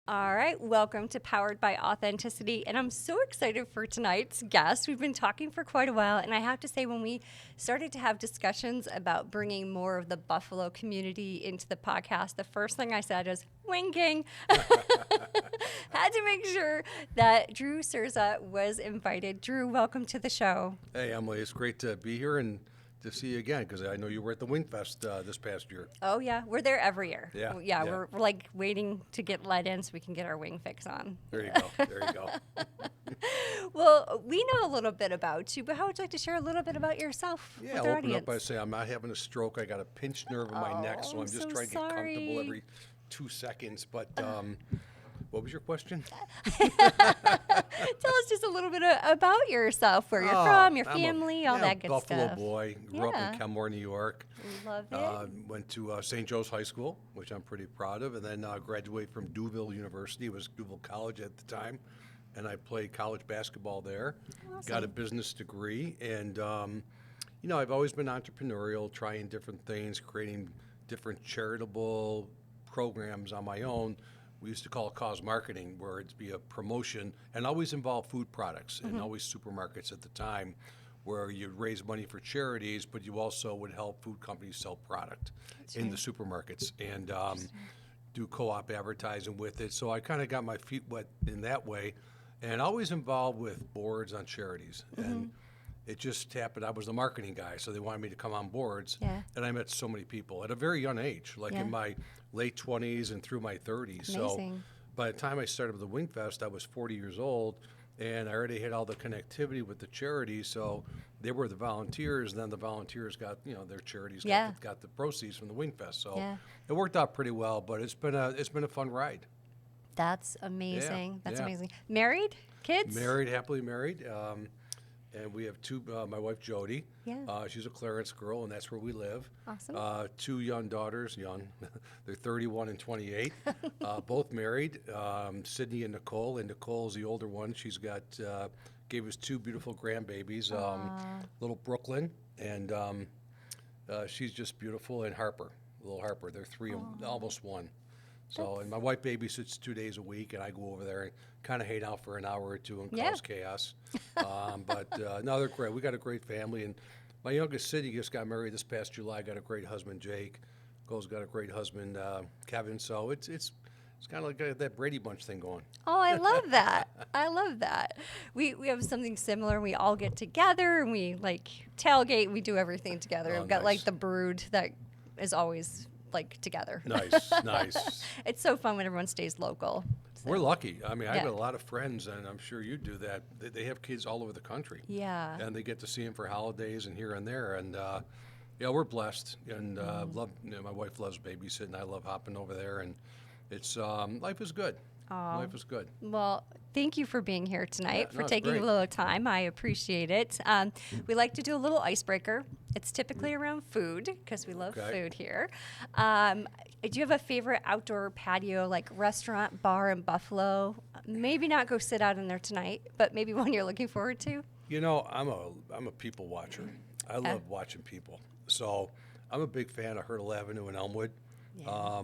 All right, welcome to Powered by Authenticity. And I'm so excited for tonight's guest. We've been talking for quite a while, and I have to say, when we started to have discussions about bringing more of the Buffalo community into the podcast, the first thing I said was, winking. Had to make sure that Drew Cerza was invited. Drew, welcome to the show. Hey, Emily, it's great to be here and to see you again, because I know you were at the Wingfest this past year. Oh, yeah, we're there every year. Yeah. We're like waiting to get let in so we can get our wing fix on. There you go. There you go. Well, we know a little bit about you, but how would you like to share a little bit about yourself Yeah, with I'll our open audience? up by saying I'm not having a stroke. I got a pinched nerve in my neck, so Oh, I'm just so trying to get comfortable sorry. every 2 seconds. But what was your question? Tell us just a little bit about yourself, where you're from, your I'm family, all that good Buffalo stuff. boy. Grew up Yeah. in Kenmore, New York. Love it. Went to St. Joe's High School, which I'm pretty proud of, and then graduated from Duville University. It was Duville College at the time, and I played college basketball there. Got a business degree, and I've always been entrepreneurial, trying different things, creating different charitable programs on my own. We used to call it cause marketing, where it'd be a promotion and always involve food products and always supermarkets at the time, where you'd raise money for charities, but you also would help food companies sell product in the supermarkets and do co-op advertising with it. So I kind of got my feet wet in that way, and always involved with boards on charities. And it just happened. I was the marketing guy, so they wanted me to come on boards. Yeah. And I met so many people at a very young age, like in my late 20s and through my 30s. Amazing. So by the time I started with the Wingfest, I was 40 years old, and I already had all the connectivity with the charities. So they were the volunteers, and then the volunteers got, their charities got the proceeds from the Wingfest. So it worked out pretty well, but it's been a fun ride. That's amazing. That's yeah. amazing. Married? Kids? Married, happily married. And we have two, my wife Jody, Yeah. she's a Clarence girl, and that's where we live. Awesome. 2 young daughters, they're 31 and 28, both married, Sydney and Nicole's the older one. She's got, gave us 2 beautiful grandbabies, little Brooklyn, and she's just beautiful, and little Harper, they're 3 and almost 1. So, and my wife babysits 2 days a week, and I go over there and kind of hang out for an hour or two and cause chaos. But no, they're great. We got a great family, and my youngest Sydney just got married this past July. Got a great husband, Jake. Cole's got a great husband, Kevin. So it's kind of like that Brady Bunch thing going. Oh, I love that. I love that. We have something similar. We all get together and we like tailgate and we do everything together. Oh, We've got nice. like the brood that is always like together. Nice. It's so fun when everyone stays local. So, We're lucky. I mean, I've Yeah. got a lot of friends, and I'm sure you do that. They have kids all over the country. Yeah. And they get to see them for holidays and here and there. And, we're blessed. And love. My wife loves babysitting. I love hopping over there. And it's life is good. Life is good. Well, thank you for being here tonight, for it's taking great. a little time. I appreciate it. We like to do a little icebreaker. It's typically around food because we love Okay. food here. Do you have a favorite outdoor patio, like restaurant, bar in Buffalo? Maybe not go sit out in there tonight, but maybe one you're looking forward to? I'm a people watcher. I love watching people. So I'm a big fan of Hurdle Avenue in Elmwood. Yeah.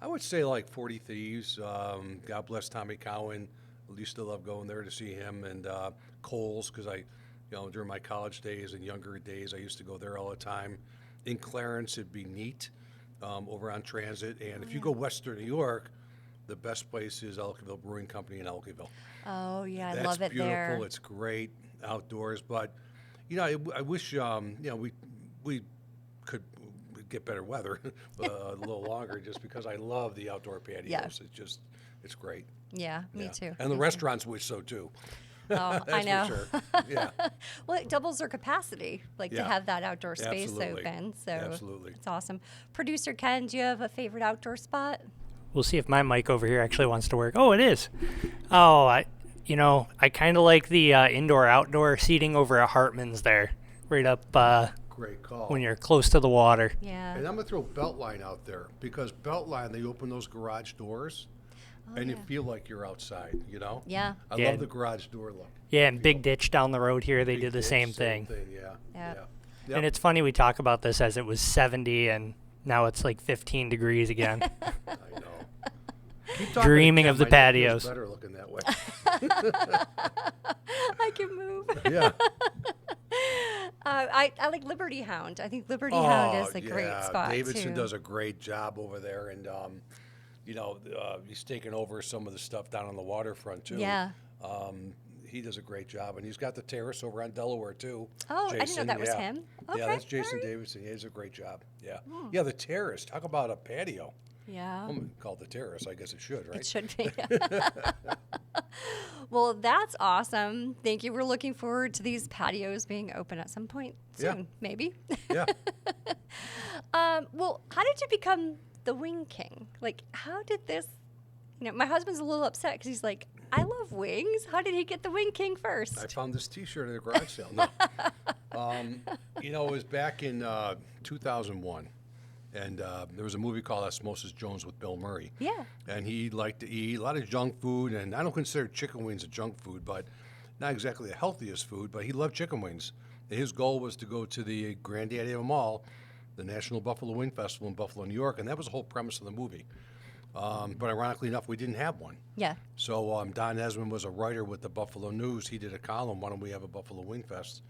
I would say like 40 Thieves. God bless Tommy Cowan. I used to love going there to see him, and Cole's, because during my college days and younger days, I used to go there all the time. In Clarence, it'd be Neat over on Transit. And if you go western New York, the best place is Ellicottville Brewing Company in Ellicottville. Oh, yeah, I That's love it beautiful. there. It's great outdoors, but I wish we could get better weather a little longer, just because I love the outdoor patios. Yeah. It's great. Yeah, me Yeah. too. And the restaurants wish so too. Oh, That's I know. for sure. Yeah. Well, it doubles their capacity, like to Yeah. have that outdoor space Absolutely. open. So Absolutely. it's awesome. Producer Ken, do you have a favorite outdoor spot? We'll see if my mic over here actually wants to work. Oh, it is. Oh, I kind of like the indoor-outdoor seating over at Hartman's there, right up Great call. when you're close to the water. Yeah. And I'm going to throw Beltline out there, because Beltline, they open those garage doors and you feel like you're outside, Yeah. I Yeah. love the garage door look. Yeah, and Big Ditch down the road here, they Big did the ditch, same thing. Yeah. Yeah. Yep. And it's funny we talk about this as it was 70 and now it's like 15 degrees again. I know. Keep talking dreaming to of the Kim. My neck feels patios. better looking that way. I can move. Yeah. I like Liberty Hound. I think Liberty Hound is a great spot Davidson too. does a great job over there, and he's taken over some of the stuff down on the waterfront too. Yeah. He does a great job, and he's got the terrace over on Delaware too. Oh, I didn't know Jason, that was yeah. him. Yeah, Okay, that's Jason all right. Davidson. He does a great job. Yeah, yeah, the terrace. Talk about a patio. Yeah. I'm gonna call it the terrace. I guess it should, right? It should be. Well, that's awesome. Thank you. We're looking forward to these patios being open at some point Yeah. soon, maybe. Yeah. Well, how did you become the Wing King? Like, how did this? My husband's a little upset because he's like, I love wings. How did he get the Wing King first? I found this T-shirt at a garage sale. No, it was back in 2001, and there was a movie called Osmosis Jones with Bill Murray. Yeah. And he liked to eat a lot of junk food, and I don't consider chicken wings a junk food, but not exactly the healthiest food. But he loved chicken wings. And his goal was to go to the granddaddy of them all, the National Buffalo Wing Festival in Buffalo, New York, and that was the whole premise of the movie. But ironically enough, we didn't have one. Yeah. So Don Esmond was a writer with the Buffalo News. He did a column, why don't we have a Buffalo Wing Fest?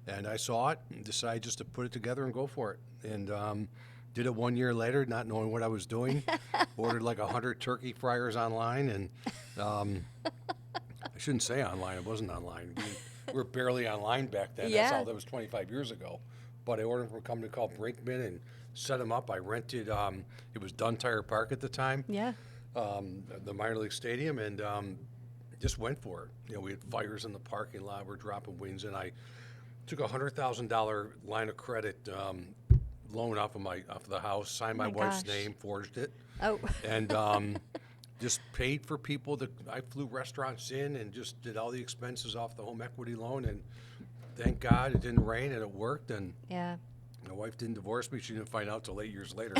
And I saw it and decided just to put it together and go for it. And did it 1 year later, not knowing what I was doing. Ordered like 100 turkey fryers online. And I shouldn't say online. It wasn't online. We were barely online back then. Yeah. That's all. That was 25 years ago. But I ordered from a company called Brinkman and set them up. I rented, it was Dunn Tire Park at the time. Yeah. The minor league stadium, and just went for it. We had fires in the parking lot. We're dropping wings, and I took a $100,000 line of credit loan off of the house, signed my wife's gosh. name, forged it, Oh. and just paid for people that I flew restaurants in, and just did all the expenses off the home equity loan. And thank God it didn't rain, and it worked. And Yeah. my wife didn't divorce me. She didn't find out till 8 years later.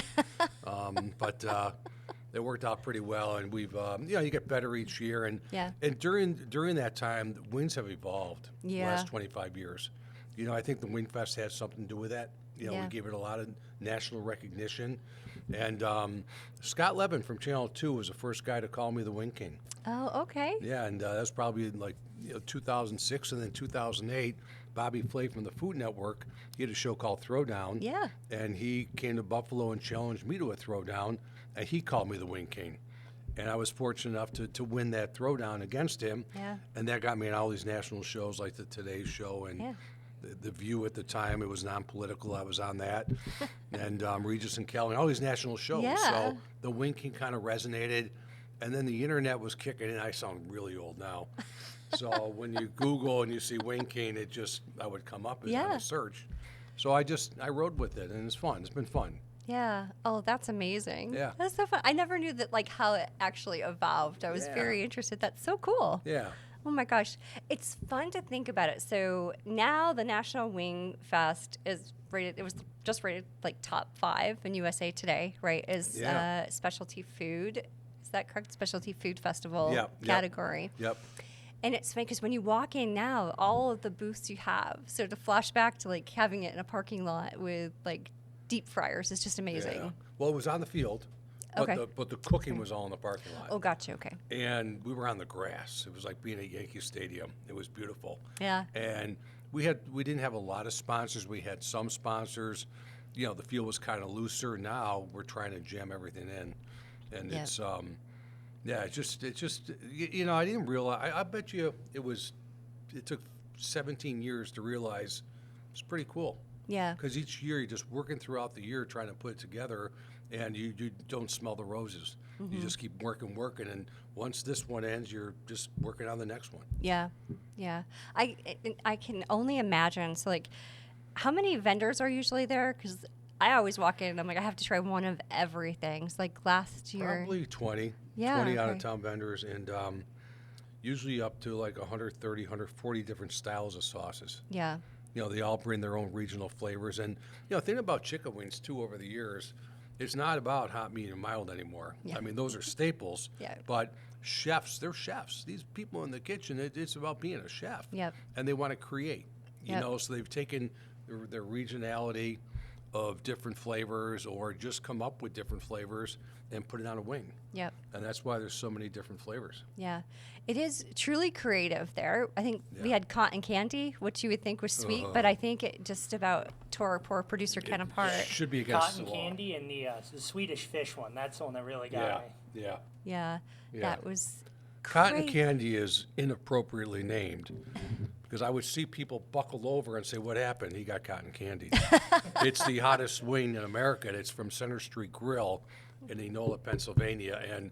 But it worked out pretty well, and we've you get better each year. And Yeah. and during that time, the wings have evolved. The Yeah. last 25 years. I think the Wing Fest had something to do with that. Yeah. We gave it a lot of national recognition. And Scott Levin from Channel 2 was the first guy to call me the Wing King. Oh, okay. Yeah, and that's probably in 2006, and then 2008. Bobby Flay from the Food Network, he had a show called Throwdown. Yeah. And he came to Buffalo and challenged me to a throwdown, and he called me the Wing King. And I was fortunate enough to win that throwdown against him. Yeah. And that got me on all these national shows like the Today Show and Yeah. the View at the time. It was non-political. I was on that. And Regis and Kelly, all these national shows. Yeah. So the Wing King kind of resonated. And then the internet was kicking in. I sound really old now. So when you Google and you see Wing King, I would come up as on Yeah. a search. So I rode with it, and it's fun. It's been fun. Yeah. Oh, that's amazing. Yeah. That's so fun. I never knew that, like, how it actually evolved. I was Yeah. very interested. That's so cool. Yeah. Oh my gosh. It's fun to think about it. So now the National Wing Fest is rated, it was just rated like top 5 in USA Today, right? Is Yeah. specialty food. Is that correct? Specialty food festival Yep, yep. category. Yep. And it's funny because when you walk in now, all of the booths you have, so to flash back to like having it in a parking lot with like deep fryers is just amazing. Yeah. Well, it was on the field, but Okay. but the cooking was all in the parking lot. Oh, gotcha. Okay. And we were on the grass. It was like being at Yankee Stadium. It was beautiful. Yeah. And we didn't have a lot of sponsors. We had some sponsors. The field was kind of looser. Now we're trying to jam everything in, and Yeah. it's it's just I didn't realize. I bet you it took 17 years to realize it's pretty cool. Yeah. Because each year you're just working throughout the year trying to put it together, and you don't smell the roses. You just keep working, and once this one ends, you're just working on the next one. Yeah, yeah. I can only imagine. So, like, how many vendors are usually there? Because I always walk in and I'm like, I have to try one of everything. So, like, last year. Probably 20. Yeah, 20 okay. out-of-town vendors, and usually up to like 130, 140 different styles of sauces. Yeah. They all bring their own regional flavors. And, the thing about chicken wings, too, over the years, it's not about hot, medium, mild anymore. Yeah. I mean, those are staples. Yeah. But chefs, they're chefs. These people in the kitchen, it's about being a chef. Yep. And they want to create, Yep. so they've taken their regionality, of different flavors, or just come up with different flavors and put it on a wing. Yep. And that's why there's so many different flavors. Yeah. It is truly creative there. I think we Yeah. had cotton candy, which you would think was sweet, but I think it just about tore our poor producer Ken apart. Should be against Cotton the law. candy and the Swedish fish one. That's the one that really got Yeah, me. yeah. Yeah. Yeah. That was Cotton crazy. candy is inappropriately named because I would see people buckle over and say, "What happened? He got cotton candy." It's the hottest wing in America, and it's from Center Street Grill in Enola, Pennsylvania. And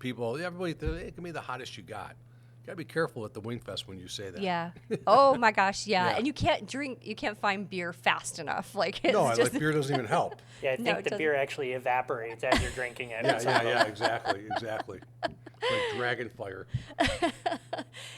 everybody, it can be the hottest you got. You gotta be careful at the Wing Fest when you say that. Yeah. Oh my gosh. Yeah. Yeah. And you can't find beer fast enough. Like, it's No, like just, beer doesn't even help. Yeah, I think No, it the beer actually evaporates as you're drinking it. Yeah, exactly. Like dragon fire.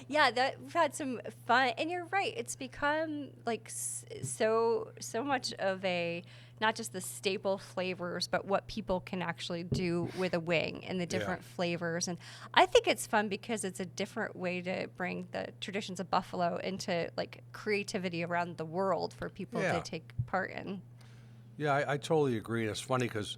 yeah, that we've had some fun, and you're right. It's become like so much of a not just the staple flavors, but what people can actually do with a wing and the different flavors. And I think it's fun because it's a different way to bring the traditions of Buffalo into like creativity around the world for people Yeah. to take part in. Yeah, I totally agree. And it's funny because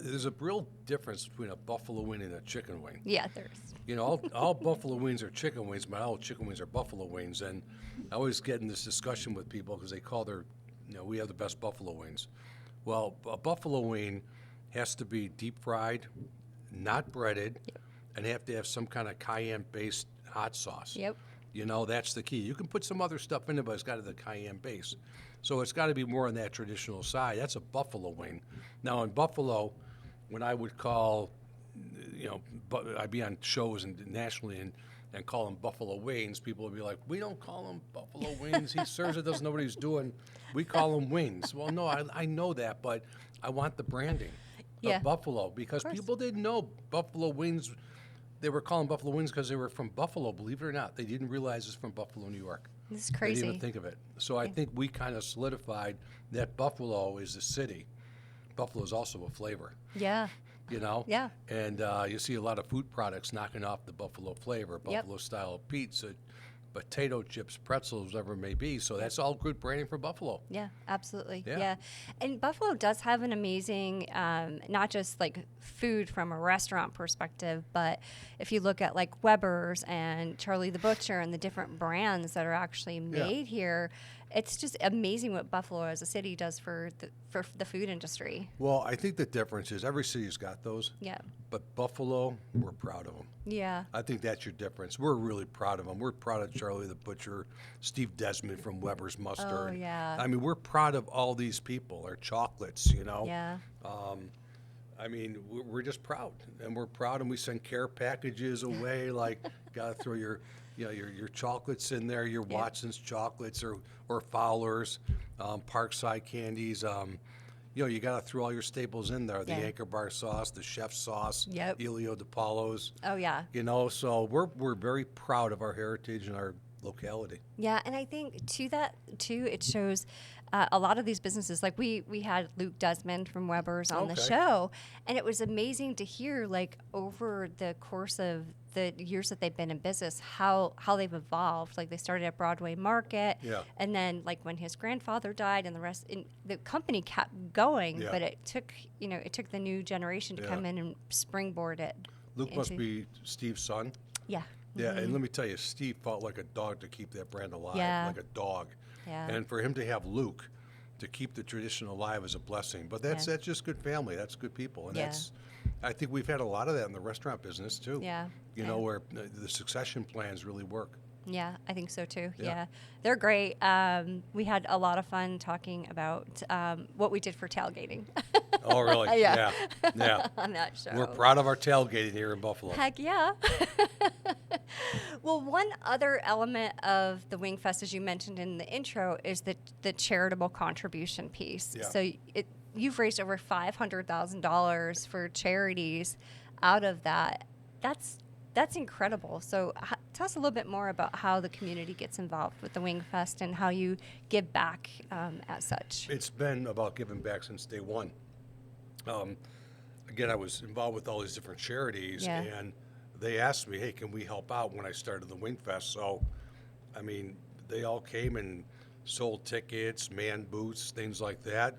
there's a real difference between a buffalo wing and a chicken wing. Yeah, there's. You know, all buffalo wings are chicken wings, but all chicken wings are buffalo wings. And I always get in this discussion with people because they call we have the best buffalo wings. Well, a buffalo wing has to be deep fried, not breaded, and have to have some kind of cayenne-based hot sauce. Yep. You know, that's the key. You can put some other stuff in it, but it's got to the cayenne base. So it's got to be more on that traditional side. That's a buffalo wing. Now, in Buffalo, when I would call, I'd be on shows and nationally and call them buffalo wings, people would be like, "We don't call them buffalo wings. Cerza doesn't know what he's doing. We call them wings." Well, no, I know that, but I want the branding Yeah. of Buffalo because course. people didn't know buffalo wings. They were calling buffalo wings because they were from Buffalo, believe it or not. They didn't realize it's from Buffalo, New York. This is They crazy. didn't even think of it. So I think we kind of solidified that Buffalo is a city. Buffalo is also a flavor, Yeah. you know? Yeah. And you see a lot of food products knocking off the Buffalo flavor, Yep. Buffalo style pizza, potato chips, pretzels, whatever it may be. So that's all good branding for Buffalo. Yeah, absolutely. Yeah. Yeah. And Buffalo does have an amazing, not just like food from a restaurant perspective, but if you look at like Weber's and Charlie the Butcher and the different brands that are actually made here, it's just amazing what Buffalo as a city does for the food industry. Well, I think the difference is every city's got those, Yeah. but Buffalo, we're proud of them. Yeah. I think that's your difference. We're really proud of them. We're proud of Charlie the Butcher, Steve Desmond from Weber's Mustard. Oh, yeah. I mean, we're proud of all these people. Our chocolates, you know. Yeah. I mean, we're just proud, and we're proud, and we send care packages away. Like, gotta throw your chocolates in there, your Watson's chocolates or Fowler's, Parkside candies. You gotta throw all your staples in there. The Yeah. Anchor Bar sauce, the chef sauce, Yep. Elio DiPaolo's. Oh, yeah. So we're very proud of our heritage and our locality. Yeah, and I think too, it shows a lot of these businesses. Like we had Luke Desmond from Weber's on the Okay. show, and it was amazing to hear like over the course of the years that they've been in business, how they've evolved. Like they started at Broadway Market, Yeah. and then like when his grandfather died, and the company kept going, Yeah. but it took the new generation to Yeah. come in and springboard it. Luke must into- be Steve's son. Yeah. Yeah, and let me tell you, Steve fought like a dog to keep that brand alive, Yeah. like a dog. Yeah. And for him to have Luke to keep the tradition alive is a blessing. But that's just good family. That's good people, and Yeah. I think we've had a lot of that in the restaurant business too. Yeah, You yeah. know, where the succession plans really work. Yeah, I think so too. Yeah. Yeah, they're great. We had a lot of fun talking about what we did for tailgating Oh, really? Yeah. Yeah. on that show. We're proud of our tailgating here in Buffalo. Heck yeah. Well, one other element of the Wing Fest, as you mentioned in the intro, is the charitable contribution piece. Yeah. So you've raised over $500,000 for charities out of that. That's incredible. So tell us a little bit more about how the community gets involved with the Wing Fest and how you give back as such. It's been about giving back since day one. Again, I was involved with all these different charities, Yeah. and they asked me, "Hey, can we help out?" When I started the Wing Fest. So, I mean, they all came and sold tickets, man booths, things like that,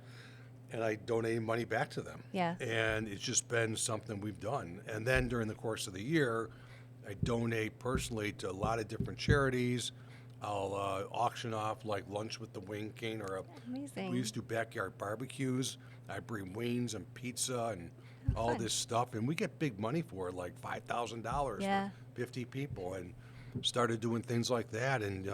and I donated money back to them. Yeah. And it's just been something we've done. And then during the course of the year, I donate personally to a lot of different charities. I'll auction off like lunch with the wing king, or Amazing. we used to do backyard barbecues. I bring wings and pizza and all fun. this stuff, and we get big money for it, like $5,000 Yeah. for 50 people, and started doing things like that. And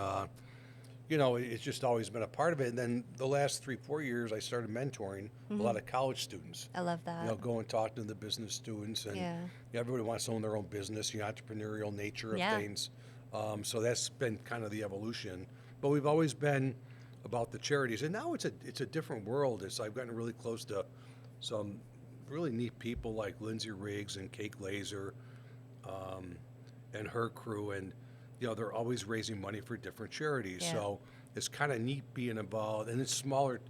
it's just always been a part of it. And then the last 3-4 years, I started mentoring a lot of college students. I love that. Go and talk to the business students, and Yeah. everybody wants to own their own business, the entrepreneurial nature of Yeah. things. So that's been kind of the evolution. But we've always been about the charities, and now it's a different world. I've gotten really close to some really neat people like Lindsay Riggs and Kate Glazer, and her crew, and they're always raising money for different charities. Yeah. So it's kind of neat being involved, and it's smaller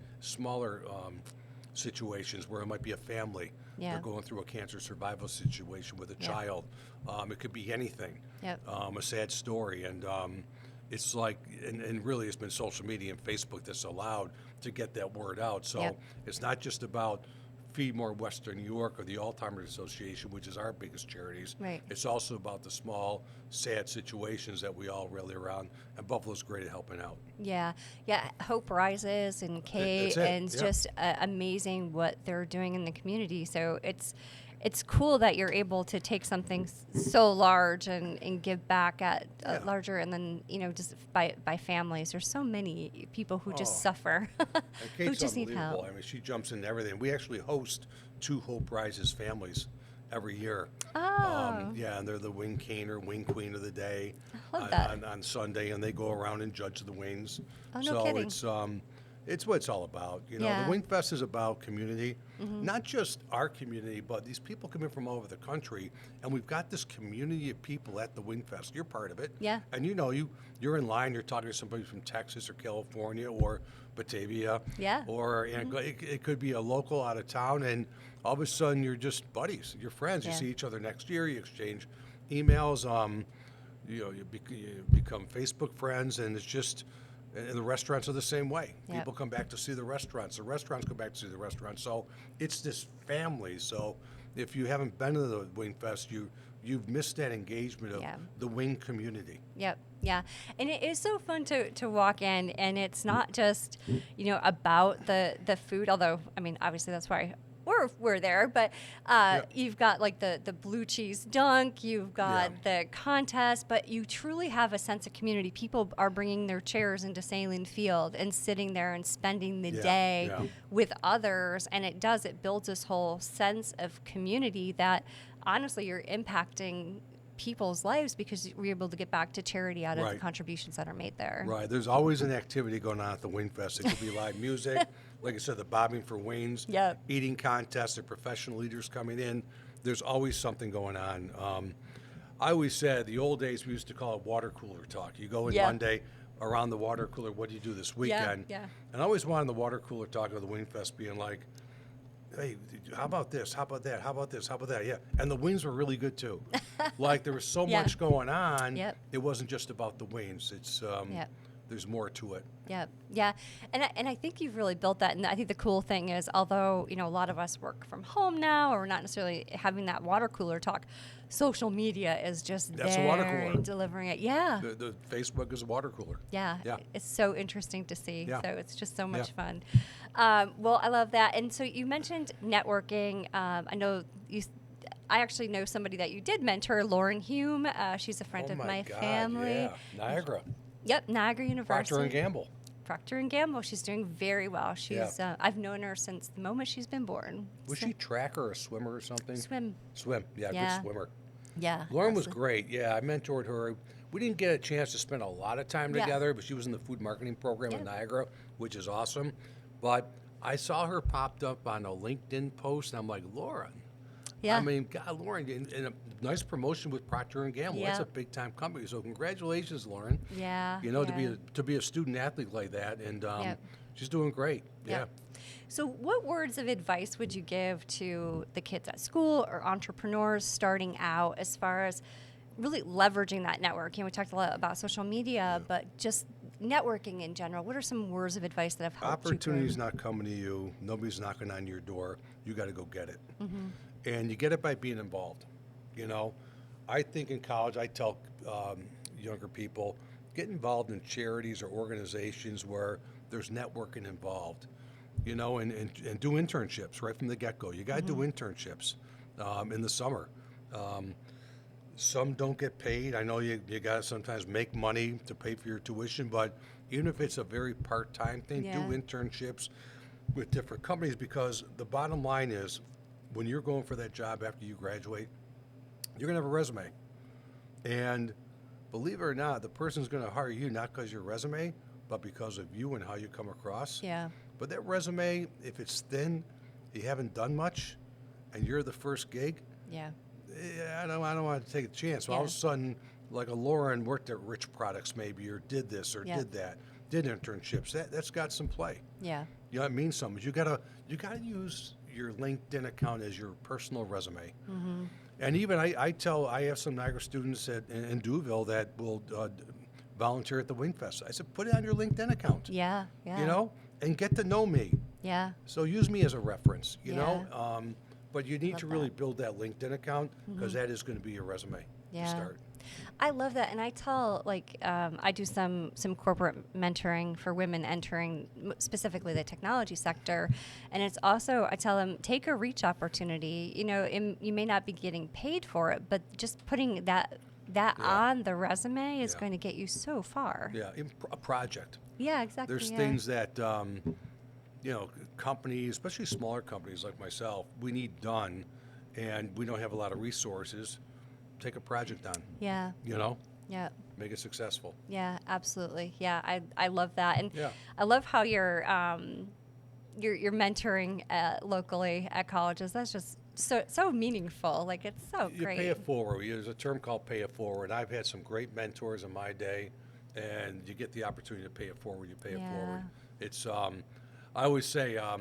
situations where it might be a family. Yeah. They're going through a cancer survival situation with a Yeah. child. It could be anything. Yep. A sad story, and it's like, and really it's been social media and Facebook that's allowed to get that word out. So Yep. it's not just about Feed More Western New York or the Alzheimer's Association, which is our biggest charities. Right. It's also about the small, sad situations that we all rally around, and Buffalo's great at helping out. Yeah, yeah. Hope Rises and Kate, that's it, and it's yeah. just amazing what they're doing in the community. So it's cool that you're able to take something so large and give back at Yeah. larger, and then just by families. There's so many people who just Oh. suffer, And who Kate's just need unbelievable. help. I mean, she jumps into everything. We actually host 2 Hope Rises families every year. Oh, Yeah, and they're the wing king or wing queen of the day I love that. on Sunday, and they go around and judge the wings. Oh, no So kidding. it's what it's all about. Yeah. The Wing Fest is about community, Mm-hmm. not just our community, but these people come in from all over the country, and we've got this community of people at the Wing Fest. You're part of it. Yeah. And you're in line, you're talking to somebody from Texas or California or Batavia. Yeah. Or it could be a local out of town, and all of a sudden you're just buddies, you're friends. You Yeah. see each other next year, you exchange emails, you become Facebook friends, and it's just, and the restaurants are the same way. Yep. People come back to see the restaurants come back to see the restaurants. So it's this family. So if you haven't been to the Wing Fest, you've missed that engagement of Yeah. the wing community. Yep. Yeah. And it is so fun to walk in, and it's not just, about the food, although, I mean, obviously that's why we're there, but you've got like the blue cheese dunk, you've got the contest, but you truly have a sense of community. People are bringing their chairs into Saline Field and sitting there and spending the day yeah. with others, and it builds this whole sense of community that honestly you're impacting people's lives because we're able to get back to charity out of the Right. contributions that are made there. Right. There's always an activity going on at the Wing Fest. It could be live music, like I said, the bobbing for wings, Yep. eating contests, the professional leaders coming in. There's always something going on. I always said the old days we used to call it water cooler talk. You go in Yeah. Monday around the water cooler. What do you do this weekend? yeah. And I always wanted the water cooler talk of the Wing Fest being like, hey, how about this? How about that? How about this? How about that? Yeah. And the wings were really good too. Like there was so Yeah. much going on. Yep. It wasn't just about the wings. It's Yep. there's more to it. Yeah, and I think you've really built that. And I think the cool thing is, although a lot of us work from home now, or we're not necessarily having that water cooler talk, social media is just That's there a water cooler. and delivering it. Yeah, The Facebook is a water cooler. yeah, Yeah. It's so interesting to see. Yeah. So it's just so much Yeah. fun. Well, I love that. And so you mentioned networking. I know you. I actually know somebody that you did mentor, Lauren Hume. She's a friend Oh of my my God, family. Yeah. Niagara. Yep, Niagara University. Procter and Gamble. Procter and Gamble. She's doing very well. She's I've known her since the moment she's been born. Was she tracker or a swimmer or something? Swim? Swim. Yeah, Yeah. good swimmer. Yeah. Lauren was great. Yeah, I mentored her. We didn't get a chance to spend a lot of time Yeah. together, but she was in the food marketing program Yeah. at Niagara, which is awesome. But I saw her popped up on a LinkedIn post, and I'm like, Lauren. Yeah. I mean, God, Lauren, and a nice promotion with Procter and Gamble. That's Yeah. a big time company. So congratulations, Lauren. Yeah. To be a student athlete like that, and Yep. she's doing great. Yeah. Yep. So, what words of advice would you give to the kids at school or entrepreneurs starting out as far as really leveraging that network? We talked a lot about social media, but just networking in general, what are some words of advice that have helped Opportunity's you? not coming to you. Nobody's knocking on your door. You got to go get it. Mm-hmm. And you get it by being involved. You know, I think in college, I tell younger people, get involved in charities or organizations where there's networking involved. You know, and do internships right from the get-go. You got to do internships in the summer. Some don't get paid. I know you got to sometimes make money to pay for your tuition, but even if it's a very part-time thing, Yeah. do internships with different companies, because the bottom line is when you're going for that job after you graduate, you're going to have a resume. And believe it or not, the person's going to hire you not because of your resume, but because of you and how you come across. Yeah. But that resume, if it's thin, you haven't done much, and you're the first gig, Yeah. I don't want to take a chance. So all of a Yeah. sudden, like a Lauren worked at Rich Products maybe, or did this or Yeah. did that, did internships. That's got some play. Yeah. You know, it means something. You gotta use your LinkedIn account as your personal resume. Mm-hmm. And even I have some Niagara students in Duville that will volunteer at the Wingfest. I said, put it on your LinkedIn account. Yeah. Yeah. You know, and get to know me. Yeah. So use me as a reference. You Yeah. know, but you need Love to really that. build that LinkedIn account, because that is going to be your resume Yeah. to start. I love that, and I tell I do some corporate mentoring for women entering specifically the technology sector, and it's also I tell them take a reach opportunity. You know, you may not be getting paid for it, but just putting that Yeah. on the resume is Yeah. going to get you so far. Yeah, a project. Yeah, exactly. There's yeah. things that, you know, companies, especially smaller companies like myself, we need done, and we don't have a lot of resources. Take a project on, Yeah. you know, Yeah. make it successful. Yeah, absolutely. Yeah, I love that, and Yeah. I love how you're mentoring locally at colleges. That's just so meaningful. Like it's so You great. pay it forward. There's a term called pay it forward. I've had some great mentors in my day, and you get the opportunity to pay it forward. You pay it forward. It's I always say, a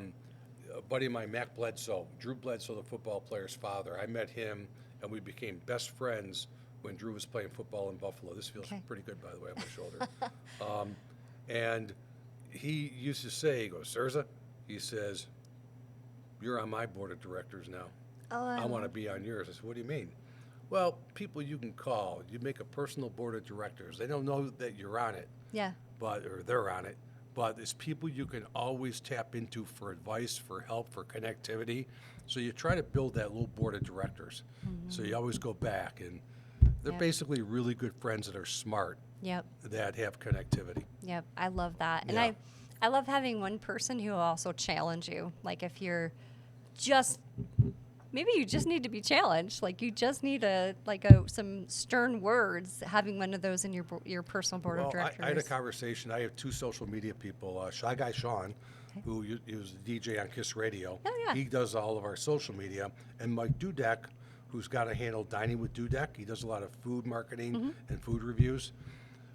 buddy of mine, Mac Bledsoe, Drew Bledsoe, the football player's father. I met him, and we became best friends when Drew was playing football in Buffalo. This feels Okay. pretty good, by the way, on my shoulder. And he used to say, he goes, Cerza, he says, you're on my board of directors now. Oh, I want to be on yours. I said, what do you mean? Well, people you can call. You make a personal board of directors. They don't know that you're on it, Yeah. or they're on it, but it's people you can always tap into for advice, for help, for connectivity. So you try to build that little board of directors. So you always go back, and they're Yep. basically really good friends that are smart, Yep. that have connectivity. Yep. I love that, and Yeah. I love having one person who will also challenge you. Like if you're just maybe you just need to be challenged. Like you just need some stern words. Having one of those in your personal board of Well, directors. I had a conversation. I have two social media people, Shy Guy Sean, who was the DJ on Kiss Radio. Oh, yeah. He does all of our social media. And Mike Dudek, who's got to handle Dining with Dudek. He does a lot of food marketing Mm-hmm. and food reviews.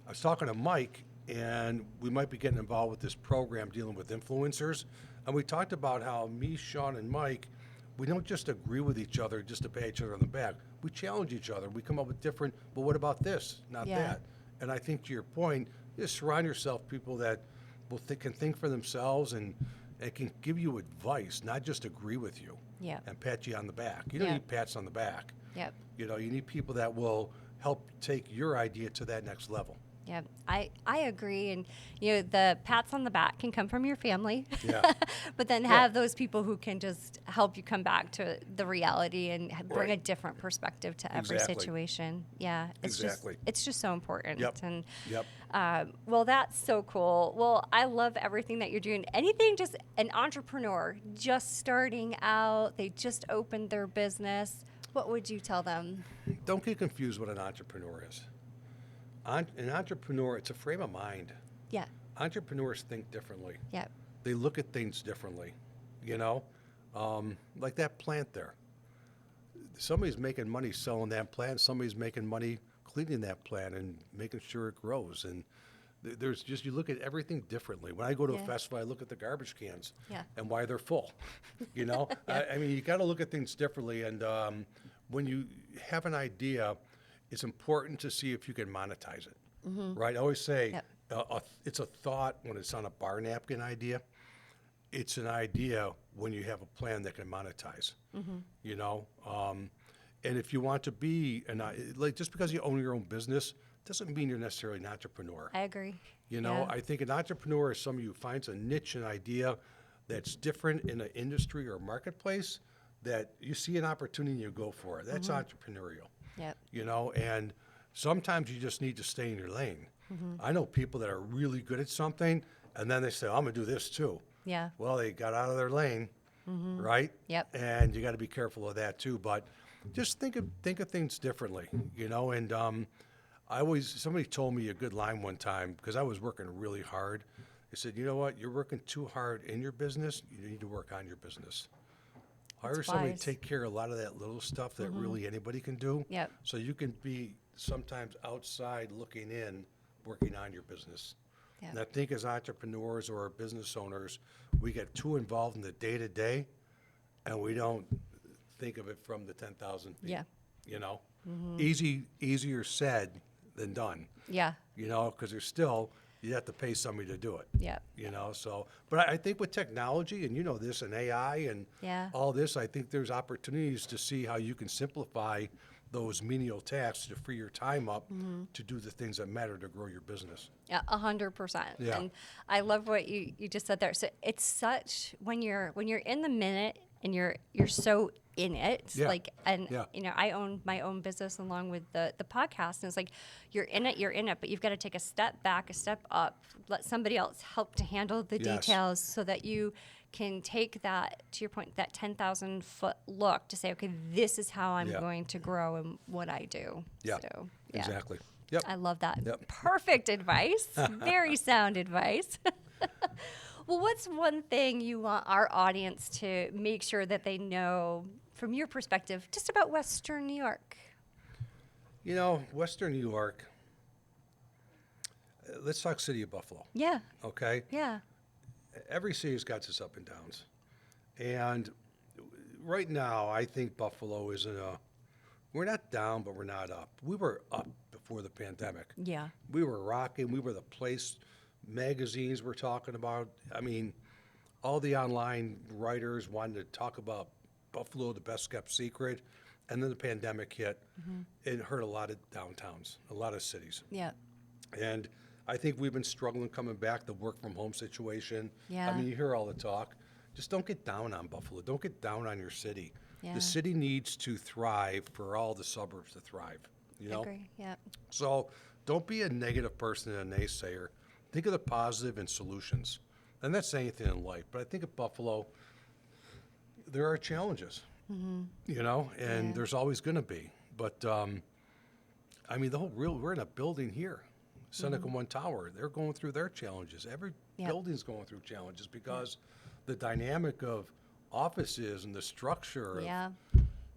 I was talking to Mike, and we might be getting involved with this program dealing with influencers. And we talked about how me, Sean, and Mike, we don't just agree with each other just to pat each other on the back. We challenge each other. We come up with different, well, what about this? Not Yeah. that. And I think to your point, just surround yourself with people that can think for themselves and can give you advice, not just agree with you Yeah. and pat you on the back. You don't Yeah. need pats on the back. Yep. You know, you need people that will help take your idea to that next level. Yeah, I agree, and the pats on the back can come from your family, Yeah. but then have those people who can just help you come back to the reality and bring a Right. different perspective to every Exactly. situation. Yeah, it's Exactly. it's just so important. Yep. And Yep. well, that's so cool. Well, I love everything that you're doing. Anything, just an entrepreneur just starting out, they just opened their business. What would you tell them? Don't get confused what an entrepreneur is. An entrepreneur, it's a frame of mind. Yeah, Entrepreneurs think differently. yeah, They look at things differently, you know? Like that plant there. Somebody's making money selling that plant. Somebody's making money cleaning that plant and making sure it grows. And there's just, you look at everything differently. When I go to a Yeah. festival, I look at the garbage cans Yeah. and why they're full, you know? I mean, you got to look at things differently. And when you have an idea, it's important to see if you can monetize it, right? I always say, Yep. it's a thought when it's on a bar napkin idea. It's an idea when you have a plan that can monetize. You know, and if you want to be like just because you own your own business doesn't mean you're necessarily an entrepreneur. I agree. You know, Yeah. I think an entrepreneur is somebody who finds a niche, an idea that's different in an industry or marketplace that you see an opportunity and you go for it. That's entrepreneurial. Yep. You know, and sometimes you just need to stay in your lane. I know people that are really good at something and then they say, I'm going to do this too. Yeah. Well, they got out of their lane, right? Yep. And you got to be careful of that too. But just think of things differently, you know. And somebody told me a good line one time because I was working really hard. They said, you know what? You're working too hard in your business. You need to work on your business. Hire somebody wise. to take care of a lot of that little stuff that really anybody can do. Yep. So you can be sometimes outside looking in, working on your business. Yep. And I think as entrepreneurs or business owners, we get too involved in the day-to-day, and we don't think of it from the 10,000 feet. Yeah. You know? Easier said than done, Yeah. you know, because you have to pay somebody to do it. Yep. You know, so, but I think with technology, and you know this, and AI and Yeah. all this, I think there's opportunities to see how you can simplify those menial tasks to free your time up to do the things that matter to grow your business. Yeah, 100%. Yeah. And I love what you just said there. So it's such when you're in the minute and you're so in it, Yeah. like, and Yeah. you know, I own my own business along with the podcast, and it's like you're in it, but you've got to take a step back, a step up, let somebody else help to handle the Yes. details, so that you can take that, to your point, that 10,000-foot look to say, okay, this is how I'm Yeah. going to grow and what I do. Yeah, So, yeah. exactly. Yep. I love that. Yep. Perfect advice. Very sound advice. Well, what's one thing you want our audience to make sure that they know from your perspective just about Western New York? You know, Western New York, let's talk City of Buffalo, Yeah. okay? Yeah. Every city's got its up and downs. And right now, I think Buffalo is we're not down, but we're not up. We were up before the pandemic. Yeah. We were rocking. We were the place magazines were talking about. I mean, all the online writers wanted to talk about Buffalo, the best kept secret. And then the pandemic hit. It hurt a lot of downtowns, a lot of cities. Yeah. And I think we've been struggling coming back, the work from home situation. Yeah. I mean, you hear all the talk. Just don't get down on Buffalo. Don't get down on your city. Yeah. The city needs to thrive for all the suburbs to thrive, you know? Agree. Yeah. So don't be a negative person and a naysayer. Think of the positive and solutions. I'm not saying anything in life, but I think of Buffalo, there are challenges, you know, and Yeah. there's always going to be. But, I mean, we're in a building here, Seneca One Tower. They're going through their challenges. Every Yep. building's going through challenges because the dynamic of offices and the structure of Yeah.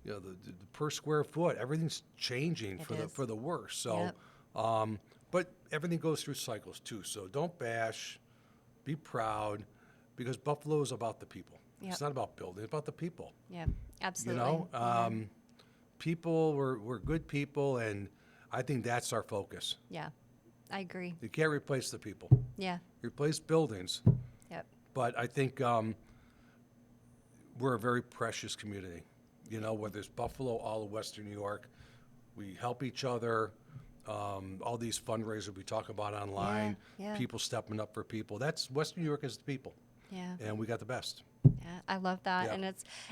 you know, the per square foot, everything's changing It for is. the worse. So, Yep. but everything goes through cycles too. So don't bash, be proud, because Buffalo is about the people. Yep. It's not about building; it's about the people. Yeah. You Absolutely. know, people we're good people, and I think that's our focus. Yeah. I agree. You can't replace the people. Yeah. Replace buildings, Yep. but I think we're a very precious community. You know, whether it's Buffalo, all of Western New York, we help each other. All these fundraisers we talk about online, Yeah, yeah. people stepping up for people. That's Western New York is the people, Yeah. and we got the best. Yeah, I love that, Yeah. and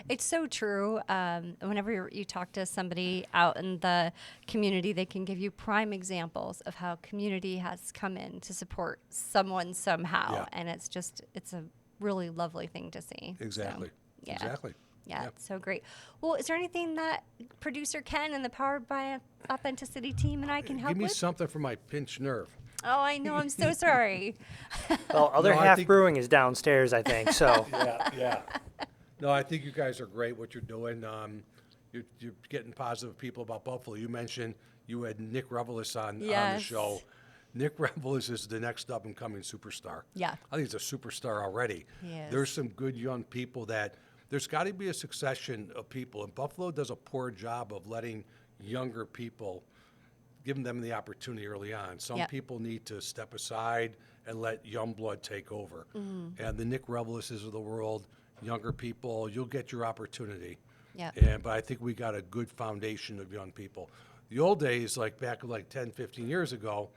it's so true. Whenever you talk to somebody out in the community, they can give you prime examples of how community has come in to support someone somehow, Yeah. and it's a really lovely thing to see. So, Exactly. yeah. Exactly. Yeah, it's so great. Well, is there anything that producer Ken and the Powered by Authenticity team and I can help Give me with? something for my pinched nerve. Oh, I know. I'm so sorry. Well, other No, I half think- brewing is downstairs, I think. So Yeah. No, I think you guys are great. What you're doing, you're getting positive people about Buffalo. You mentioned you had Nick Revelis on the Yes. show. Nick Revelis is the next up and coming superstar. Yeah. I think he's a superstar already. He is. There's some good young people that there's got to be a succession of people, and Buffalo does a poor job of letting younger people giving them the opportunity early on. Some Yep. people need to step aside and let young blood take over. And the Nick Revelises of the world, younger people, you'll get your opportunity. Yep. But I think we got a good foundation of young people. The old days, like back like 10, 15 years ago,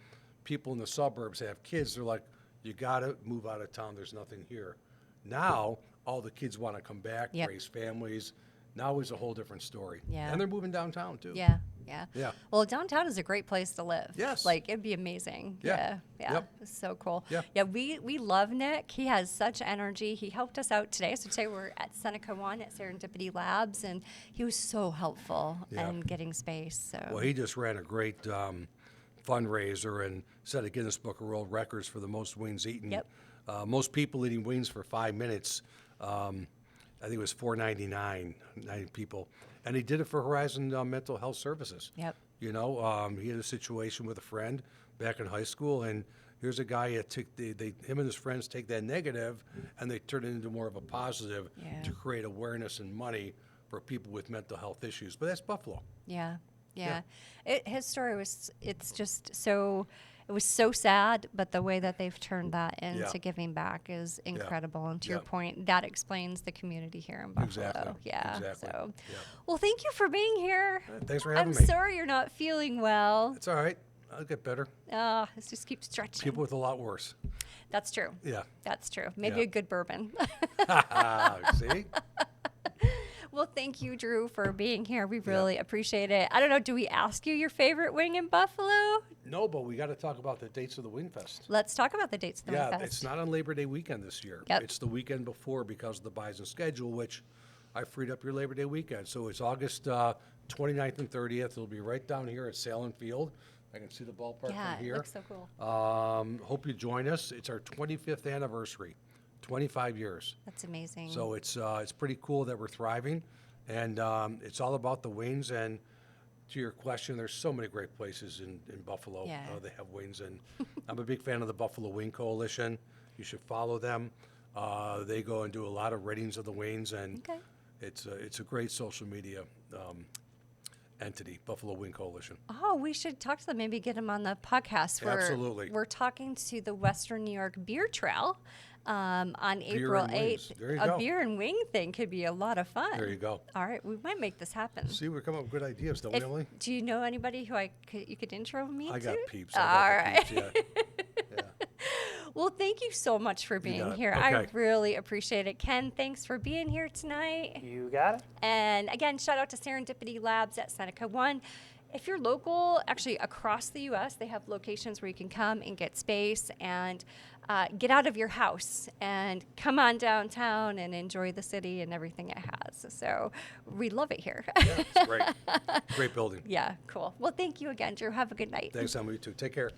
people in the suburbs have kids. They're like, you got to move out of town. There's nothing here. Now, all the kids want to come back, Yep. raise families. Now is a whole different story. Yeah. And they're moving downtown, too. Yeah. Yeah. Yeah. Well, downtown is a great place to live. Yes. Like, it'd be amazing. Yeah. Yeah. Yep. It's so cool. Yeah. Yeah. We love Nick. He has such energy. He helped us out today. So today we're at Seneca One at Serendipity Labs, and he was so helpful Yeah. in getting space. So. Well, he just ran a great fundraiser and set a Guinness Book of World Records for the most wings eaten. Yep. Most people eating wings for 5 minutes. I think it was 499, 9 people. And he did it for Horizon Mental Health Services. Yep. You know, he had a situation with a friend back in high school, and here's a guy that took him and his friends take that negative, and they turn it into more of a positive Yeah. to create awareness and money for people with mental health issues. But that's Buffalo. Yeah. Yeah. His story was, it's just so, it was so sad, but the way that they've turned that into Yeah. giving back is incredible. And to your Yeah. point, that explains the community here in Buffalo. Exactly. Yeah. Exactly. So, Yeah. well, thank you for being here. Thanks for I'm having me. sorry you're not feeling well. It's all right. I'll get better. Let's just keep stretching. People with a lot worse. That's true. Yeah. That's true. Maybe Yeah. a good bourbon. See? Well, thank you, Drew, for being here. We really appreciate it. I don't know, do we ask you your favorite wing in Buffalo? No, but we got to talk about the dates of the Wing Fest. Let's talk about the dates of the Yeah, Wing Fest. it's not on Labor Day weekend this year. Yep. It's the weekend before because of the Bison schedule, which I freed up your Labor Day weekend. So it's August 29th and 30th. It'll be right down here at Salem Field. I can see the ballpark Yeah, from it here. looks so cool. Hope you join us. It's our 25th anniversary, 25 years. That's amazing. So it's pretty cool that we're thriving, and it's all about the wings. And to your question, there's so many great places in Buffalo. Yeah. They have wings, and I'm a big fan of the Buffalo Wing Coalition. You should follow them. They go and do a lot of ratings of the wings, and Okay. it's a great social media entity, Buffalo Wing Coalition. Oh, we should talk to them. Maybe get them on the podcast. Absolutely. We're talking to the Western New York Beer Trail on Beer April and wings. 8th. There you a go. beer and wing thing could be a lot of fun. There you go. All right, we might make this happen. See, we're coming up with good ideas, don't we, If- Emily? do you know anybody who you could intro me I to? got peeps. All I got right. the peeps, yeah. Well, thank you so much for being got it. here. I Okay. really appreciate it. Ken, thanks for being here tonight. You got it. And again, shout out to Serendipity Labs at Seneca One. If you're local, actually across the U.S., they have locations where you can come and get space and get out of your house and come on downtown and enjoy the city and everything it has. So we love it here. Yeah, it's great. Great building. Yeah, cool. Well, thank you again, Drew. Have a good night. Thanks, Emily, you too. Take care.